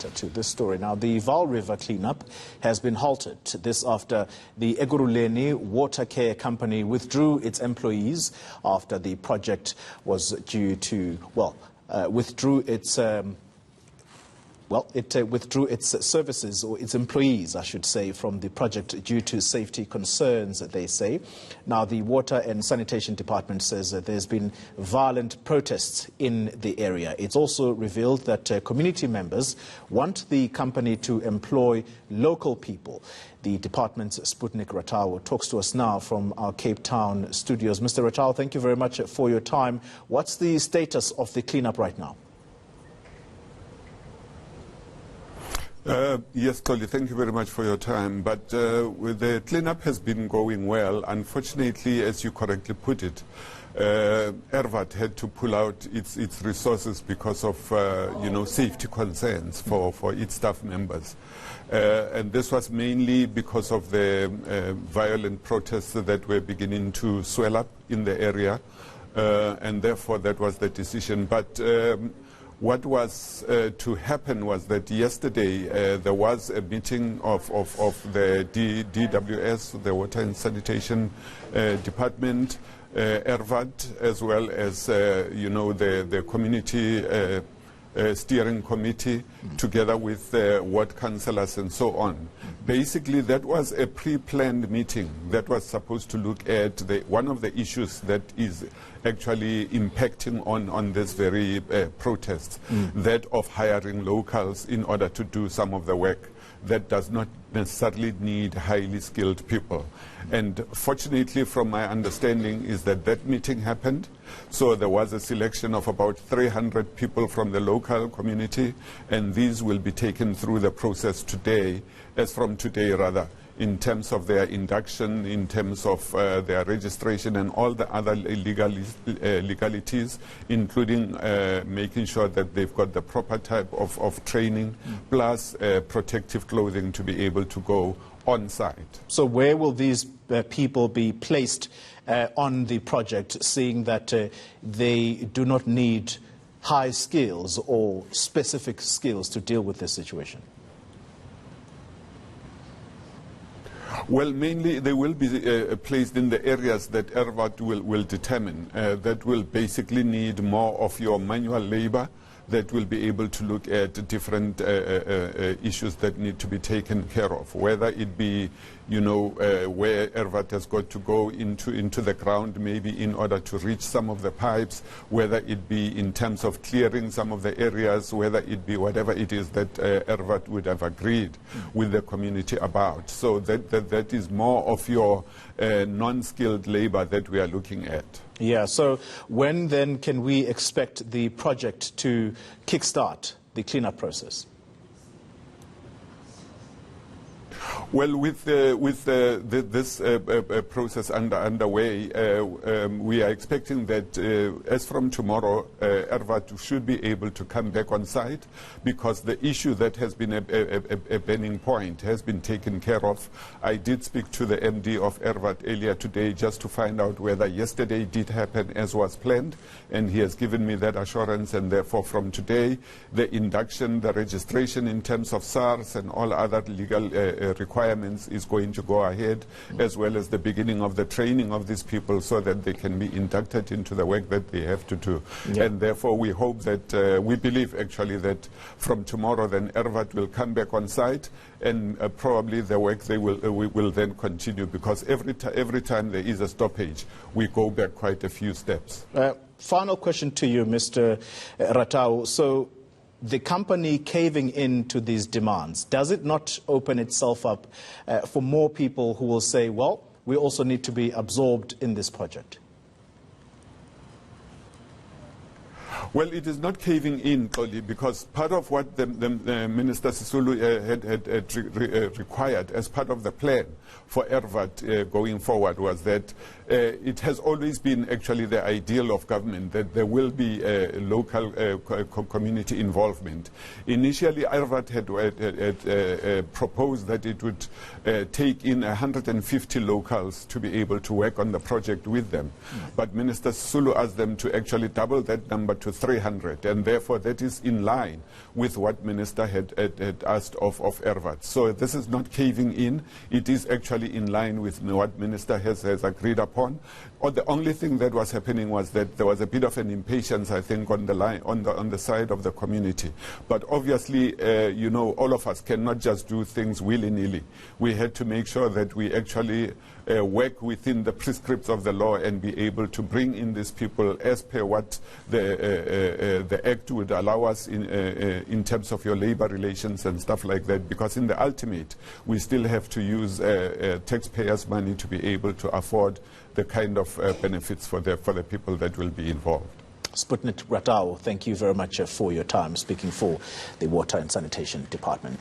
later to this story. Now, the Vaal River cleanup has been halted. This after the Ekurhuleni Water Care Company withdrew its employees after the project was due to, withdrew its services, or its employees, I should say, from the project due to safety concerns, they say. Now, the Water and Sanitation Department says that there's been violent protests in the area. It's also revealed that community members want the company to employ local people. The department's Sputnik Ratau talks to us now from our Cape Town studios. Mr. Ratau, thank you very much for your time. What's the status of the cleanup right now? Yes, Tolly, thank you very much for your time. But the cleanup has been going well. Unfortunately, as you correctly put it, ERVAT had to pull out its resources because of safety concerns for its staff members. And this was mainly because of the violent protests that were beginning to swell up in the area. And therefore, that was the decision. But what was to happen was that yesterday there was a meeting of the DWS, the Water and Sanitation Department, ERVAT, as well as the community steering committee, together with ward councillors and so on. Basically, that was a pre-planned meeting that was supposed to look at one of the issues that is actually impacting on this very protest, that of hiring locals in order to do some of the work that does not necessarily need highly skilled people. And fortunately, from my understanding, is that meeting happened. So there was a selection of about 300 people from the local community, and these will be taken through the process today, in terms of their induction, in terms of their registration and all the other legalities, including making sure that they've got the proper type of training, plus protective clothing to be able to go on site. So where will these people be placed on the project, seeing that they do not need high skills or specific skills to deal with this situation? Well, mainly they will be placed in the areas that ERVAT will determine. That will basically need more of your manual labor, that will be able to look at different issues that need to be taken care of, whether it be, where ERVAT has got to go into the ground, maybe in order to reach some of the pipes, whether it be in terms of clearing some of the areas, whether it be whatever it is that ERVAT would have agreed with the community about. So that is more of your non-skilled labor that we are looking at. Yeah, so when then can we expect the project to kickstart the cleanup process? Well, with this process underway, we are expecting that as from tomorrow, ERVAT should be able to come back on site, because the issue that has been a burning point has been taken care of. I did speak to the MD of ERVAT earlier today just to find out whether yesterday did happen as was planned, and he has given me that assurance, and therefore from today, the induction, the registration in terms of SARS and all other legal requirements is going to go ahead, as well as the beginning of the training of these people so that they can be inducted into the work that they have to do. Yeah. And therefore we hope that, we believe actually that from tomorrow then ERVAT will come back on site, and probably the work they will then continue, because every time there is a stoppage, we go back quite a few steps. Final question to you, Mr. Ratau. So the company caving in to these demands, does it not open itself up for more people who will say, well, we also need to be absorbed in this project? Well, it is not caving in, Xoli, because part of what the Minister Sisulu had required as part of the plan for ERVAT going forward was that it has always been actually the ideal of government that there will be local community involvement. Initially, ERVAT had proposed that it would take in 150 locals to be able to work on the project with them. But Minister Sisulu asked them to actually double that number to 300, and therefore that is in line with what Minister had asked of ERVAT. So this is not caving in. It is actually in line with what Minister has agreed upon. Or the only thing that was happening was that there was a bit of an impatience, I think, on the side of the community. But obviously, you know, all of us cannot just do things willy-nilly. We had to make sure that we actually work within the prescripts of the law and be able to bring in these people as per what the Act would allow us in terms of your labor relations and stuff like that, because in the ultimate, we still have to use taxpayers' money to be able to afford the kind of benefits for the people that will be involved. Sputnik Ratau, thank you very much for your time speaking for the Water and Sanitation Department.